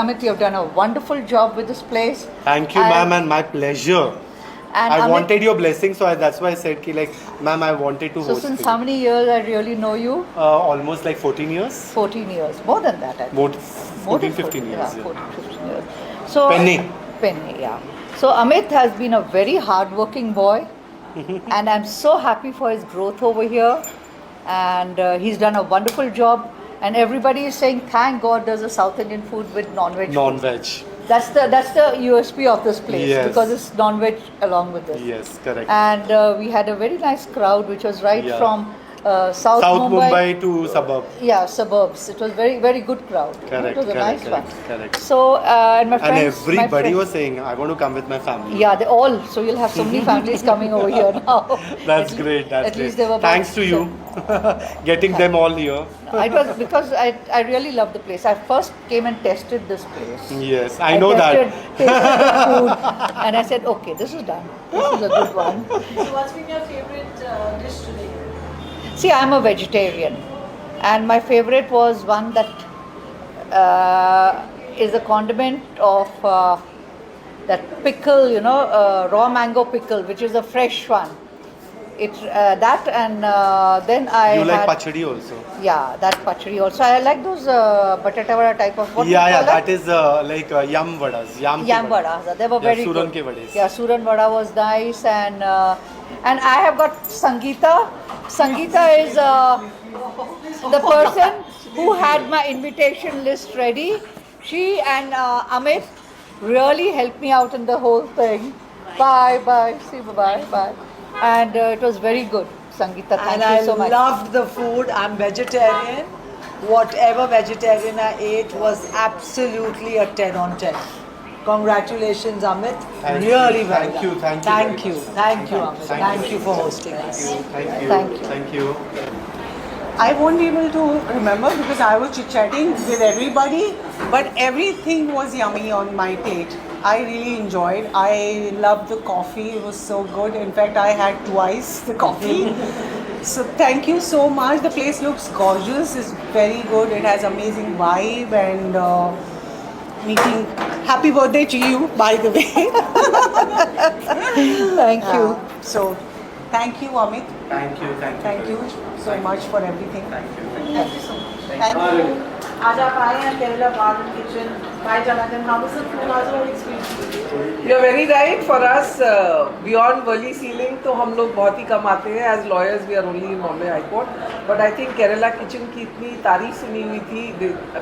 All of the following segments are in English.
Amit, you've done a wonderful job with this place. Thank you, ma'am, and my pleasure. And I Amit, wanted your blessing, so that's why I said, ki, like, ma'am, I wanted to So host since you. how many years I really know you? Almost like 14 years. 14 years. More than that, I think. More, More than 15 years. Yeah, Yeah. 14, 15 years. So, Penny. Penny, yeah. So Amit has been a very hard-working boy, and I'm so happy for his growth over here. And he's done a wonderful job. And everybody is saying, thank God there's a South Indian food with non-veg. Non-veg. That's the USP of this place, Yes. because it's non-veg along with this. Yes, correct. And we had a very nice crowd, which was right Yeah. from South Mumbai to suburb. Yeah, suburbs. It was very good crowd. Correct, It was a correct, nice correct, one. correct. So and my And friends, everybody was saying, I want to come with my family. yeah, they all. So you'll have so many families coming over here now. That's At great, least- that's at great. least there were Thanks about to you, getting them all here. It was because I really love the place. I first came and tested this place. Yes, I know that. Tasted the food, and I said, okay, this is done. This is a good one. So what's been your favorite dish today? See, I'm a vegetarian, and my favorite was one that is a condiment of that pickle, raw mango pickle, which is a fresh one. That and then I You like had, pachadi also? yeah, that pachadi also. I like those batata vada type of what Yeah, you yeah, call that is like yam vadas. Yam vadas. They were very Suran good. ke vades. Yeah, Suran vada was nice, and I have got Sangeeta. Sangeeta is the person who had my invitation list ready. She and Amit really helped me out in the whole thing. Bye. See, bye. And it was very good, Sangeeta. Thank And you so much. I loved the food. I'm vegetarian. Whatever vegetarian I ate was absolutely a 10 on 10. Congratulations, Amit. Thank you, Really well thank done. you, thank you Thank very you, much. thank you, Amit. Thank Thank you. you for hosting us. Thank you. I won't be able to remember because I was chit-chatting with everybody, but everything was yummy on my plate. I really enjoyed. I loved the coffee. It was so good. In fact, I had twice the coffee. So thank you so much. The place looks gorgeous. It's very good. It has amazing vibe and meeting. Happy birthday to you, by the way. Thank you. So thank you, Amit. Thank you. Thank you so much for everything. Thank you. Thank you. आज आप आए हैं Kerala bar kitchen by Janardhan how was the food how was experience You're very right. For us, beyond Worli ceiling, तो हम लोग बहुत ही कम आते हैं. As lawyers, we are only in Bombay High Court. But I think Kerala kitchen की इतनी तारीफ सुनी हुई थी.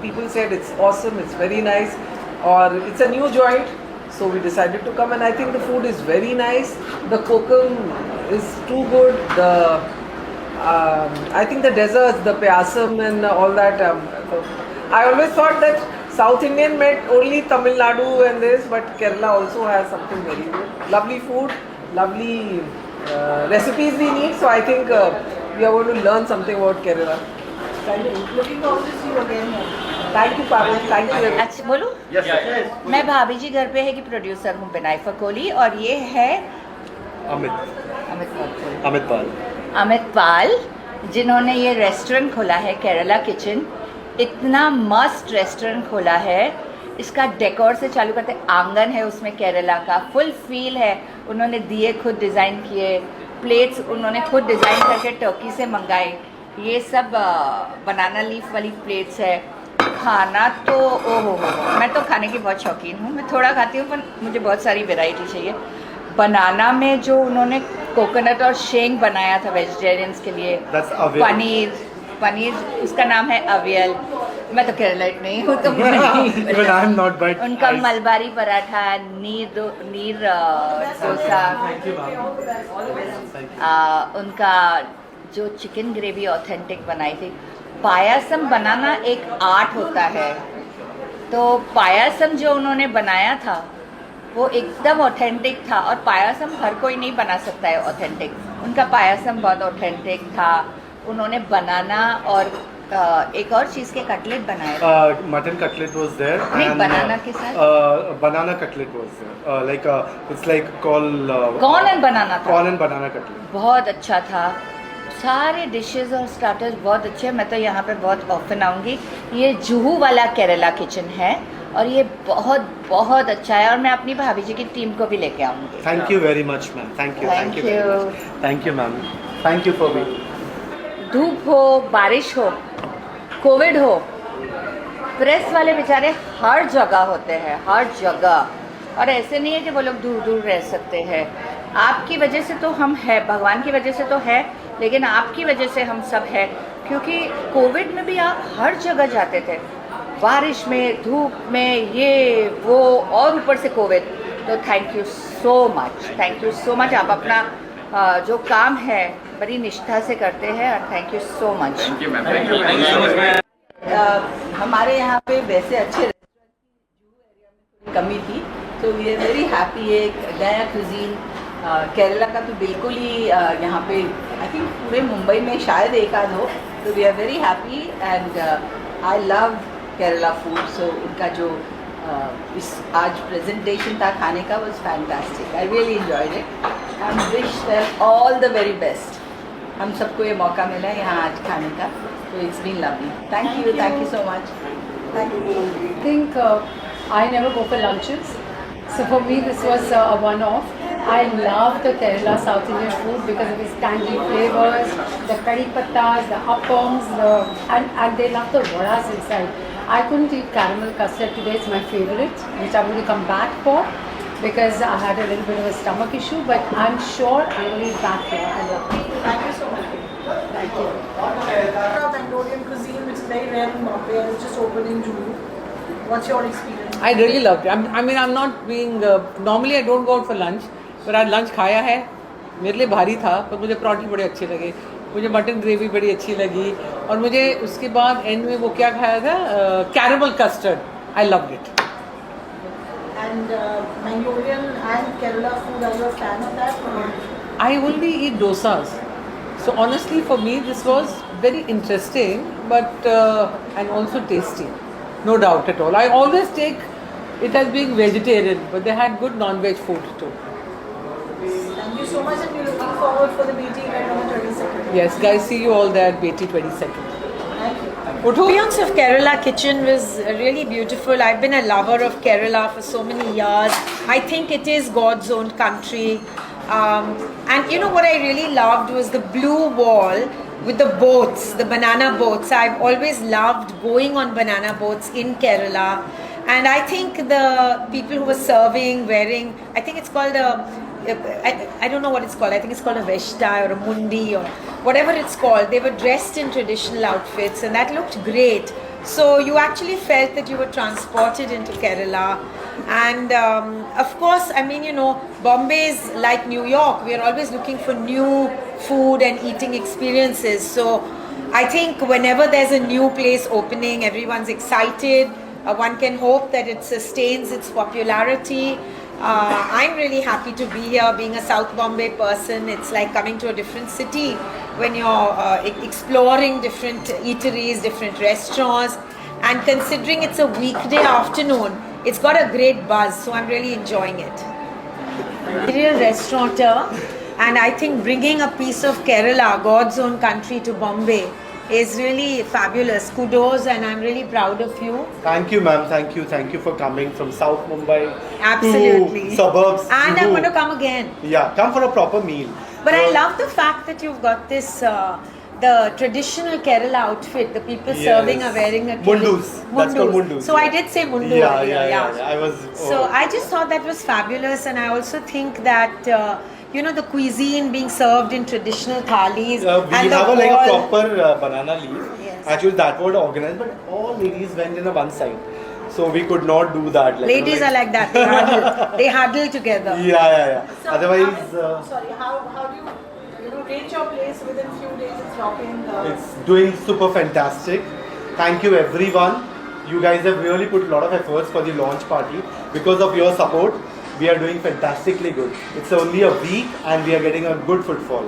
People said it's awesome, it's very nice, और it's a new joint. So we decided to come, and I think the food is very nice. The kokum is too good. I think the desserts, the payasam and all that. I always thought that South Indian meant only Tamil Nadu and this, but Kerala also has something very good. Lovely food, lovely recipes we need. So I think we are going to learn something about Kerala. Thank you. Looking forward to see you again Thank you, Parul. Thank you. very much. अच्छा बोलूं? मैं भाभी जी घर पे है कि producer हूँ बिनाई फकोली, और ये है Amit Pal. अमित पाल, जिन्होंने ये रेस्टोरेंट खोला है केरला किचन. इतना मस्त रेस्टोरेंट खोला है. इसका डेकोर से चालू करते, आंगन है उसमें केरला का, फुल फील है. उन्होंने दिए खुद डिज़ाइन किए, प्लेट्स उन्होंने खुद डिज़ाइन करके टर्की से मंगाए. ये सब बनाना लीफ वाली प्लेट्स है. खाना तो ओहो, मैं तो खाने की बहुत शौकीन हूँ. मैं थोड़ा खाती हूँ पर मुझे बहुत सारी वैरायटी चाहिए. बनाना में जो उन्होंने कोकोनट और शेंग बनाया था वेजिटेरियंस के लिए, That's avial. पनीर उसका नाम है अवियल. मैं तो केरलाइट नहीं हूँ तो मुझे नहीं Even पता. I am not, but उनका मलबारी पराठा, नीर डोसा, उनका जो चिकन ग्रेवी ऑथेंटिक बनाई थी. पायासम बनाना एक आर्ट होता है. तो पायासम जो उन्होंने बनाया था वो एकदम ऑथेंटिक था, और पायासम हर कोई नहीं बना सकता है ऑथेंटिक. उनका पायासम बहुत ऑथेंटिक था. उन्होंने बनाना और एक और चीज़ के कटलेट बनाए थे. mutton cutlet was there. नहीं, and, banana के साथ? Banana cutlet was there. It's like called. Corn and banana था. Corn and banana cutlet. बहुत अच्छा था. सारे डिशेस और स्टार्टर्स बहुत अच्छे हैं. मैं तो यहाँ पे बहुत ऑफन आऊँगी. ये जुहू वाला केरला किचन है, और ये बहुत बहुत अच्छा है और मैं अपनी भाभी जी की टीम को भी लेके आऊँगी. Thank you very much, ma'am. Thank you. Thank very you. much. Thank you, ma'am. Thank you for me. धूप हो, बारिश हो, कोविड हो, प्रेस वाले बेचारे हर जगह होते हैं, हर जगह. और ऐसे नहीं है कि वो लोग दूर दूर रह सकते हैं. आपकी वजह से तो हम हैं, भगवान की वजह से तो है, लेकिन आपकी वजह से हम सब हैं. क्योंकि कोविड में भी आप हर जगह जाते थे, बारिश में, धूप में, ये वो, और ऊपर से कोविड. तो thank you so much, thank you so much. आप अपना जो काम है बड़ी निष्ठा से करते हैं और थैंक यू सो मच. हमारे यहाँ पे वैसे अच्छे कमी थी, तो वी आर वेरी हैप्पी. एक नया कुजीन केरला का तो बिल्कुल ही यहाँ पे आई थिंक पूरे मुंबई में शायद एक आध हो. तो we are very happy and I love Kerala food. So उनका जो इस आज प्रेजेंटेशन था खाने का was fantastic. I really enjoyed it and wish them all the very best. हम सबको ये मौका मिला है यहाँ आज खाने का, तो it's been lovely. Thank you so much. Thank you. I think I never go for lunches. So for me this was a one-off. I love the Kerala South Indian food because of its tangy flavors, the curry pattas, the appams, and they love the vadas inside. I couldn't eat caramel custard today, it's my favorite, which I'm going to come back for because I had a little bit of a stomach issue, but I'm sure I'm going to eat back here. I love it. Thank you so much. Thank you. Mangolian cuisine, which is very rare in Bombay, and it's just opened in June. What's your experience? I really loved it. I mean, I'm not being. Normally, I don't go out for lunch, but आज lunch खाया है. मेरे लिए भारी था, पर मुझे पराठे बड़े अच्छे लगे. मुझे मटन ग्रेवी बड़ी अच्छी लगी, और मुझे उसके बाद एंड में वो क्या खाया था, caramel custard. I loved it. And Mangolian and Kerala food, are you a fan of that? Or? I only eat dosas. So honestly, for me, this was very interesting, but and also tasty. No doubt at all. I always take it as being vegetarian, but they had good non-veg food too. Thank you so much, and we're looking forward for the BT event on the 22nd. Yes, guys, see you all there at Beti 22nd. Thank you. Utho. Ambience of Kerala kitchen was really beautiful. I've been a lover of Kerala for so many years. I think it is God's own country. And you know what I really loved was the blue wall with the boats, the banana boats. I've always loved going on banana boats in Kerala. And I think the people who were serving, wearing, I think it's called I don't know what it's called. I think it's called a veshta or a mundi or whatever it's called. They were dressed in traditional outfits and that looked great. So you actually felt that you were transported into Kerala. And of course, I mean, you know, Bombay is like New York. We are always looking for new food and eating experiences. So I think whenever there's a new place opening, everyone's excited. One can hope that it sustains its popularity. I'm really happy to be here. Being a South Bombay person, it's like coming to a different city when you're exploring different eateries, different restaurants, and considering it's a weekday afternoon, it's got a great buzz, so I'm really enjoying it. Real restaurateur, and I think bringing a piece of Kerala, God's own country, to Bombay is really fabulous. Kudos, and I'm really proud of you. Thank you, ma'am. Thank you for coming from South Mumbai Absolutely. to suburbs. And to I'm going to come again. Yeah, come for a proper meal. But I love the fact that you've got this, the traditional Kerala outfit. The people Yes. serving are wearing a Mundus. That's called mundus. So I Yeah. did say mundu earlier. Yeah. I was. So I just thought that was fabulous, and I also think that you know, the cuisine being served in traditional thalis. We and have the like a wall- proper banana leaf. Yes. Actually, that was organized, but all ladies went in a one side, so we could not do that. Like, Ladies are like that. They huddle. They huddle together. Yeah. So, Otherwise, sorry, how do you rate your place within few days? It's rocking. it's doing super fantastic. Thank you, everyone. You guys have really put a lot of efforts for the launch party. Because of your support, we are doing fantastically good. It's only a week, and we are getting a good footfall.